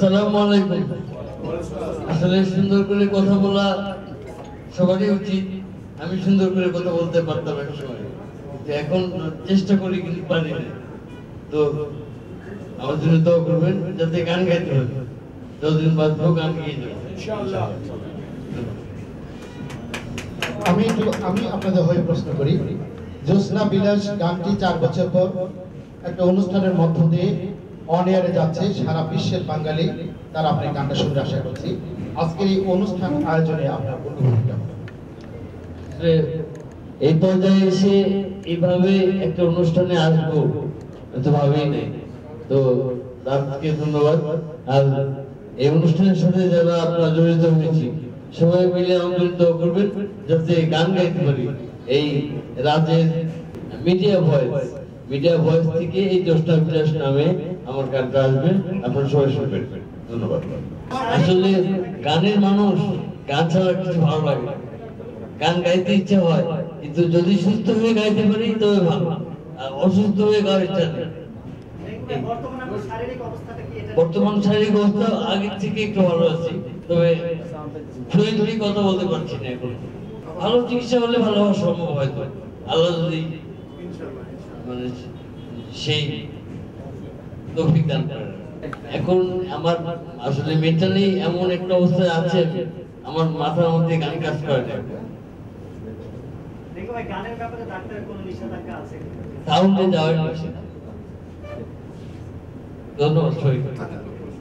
আসসালামু আলাইকুম। আসলে সুন্দর করে কথা বলা সবারই উচিত। আমি সুন্দর করে কথা বলতে পারতাম এক সময়, এখন চেষ্টা করি কিন্তু পারি না। তো আমার জন্য দোয়া করবেন যাতে গান গাইতে পারি, যতদিন বাঁচবো গান গিয়ে যাবো ইনশাআল্লাহ। আমি আপনাদের হয়ে প্রশ্ন করি, জ্যোৎস্না বিলাস গানটি 4 বছর পর একটা অনুষ্ঠানের মধ্য দিয়ে অন এয়ারে যাচ্ছে, সারা বিশ্বের বাঙালি তারা আপনার গানটা শুনতে আশা করছি। আজকের এই অনুষ্ঠান আয়োজনে আপনার অনুভূতি কেমন? এই পর্যায়ে এসে এইভাবে একটা অনুষ্ঠানে আসবো তো ভাবেই নেই, তো তাদেরকে ধন্যবাদ। আর এই অনুষ্ঠানের সাথে যারা আপনারা জড়িত হয়েছি সবাই মিলে আমাদের দোয়া করবেন যাতে গান গাইতে পারি। এই রাজের মিডিয়া ভয়েস থেকে এই জ্যোৎস্না বিলাস নামে আমার গানটা আসবে, আপনারা সবাই শুনবেন। ধন্যবাদ। আসলে গানের মানুষ গান ছাড়া কিছু ভালো লাগে না, গান গাইতে ইচ্ছে হয়, কিন্তু যদি সুস্থ হয়ে গাইতে পারি তবে ভালো, আর অসুস্থ হয়ে গাওয়ার ইচ্ছা নেই। বর্তমান শারীরিক অবস্থা আগের থেকে একটু ভালো আছি, তবে ফ্লুয়েন্টলি কথা বলতে পারছি না এখন। ভালো চিকিৎসা হলে ভালো হওয়া সম্ভব হয়তো, আল্লাহ যদি মানে সেই তৌফিক দান করেন। এখন আমার আসলে মেন্টালি এমন একটা অবস্থায় আছে, আমার মাথার মধ্যে গান কাজ করে না। সাউন্ডে যাওয়ার ধন্যবাদ।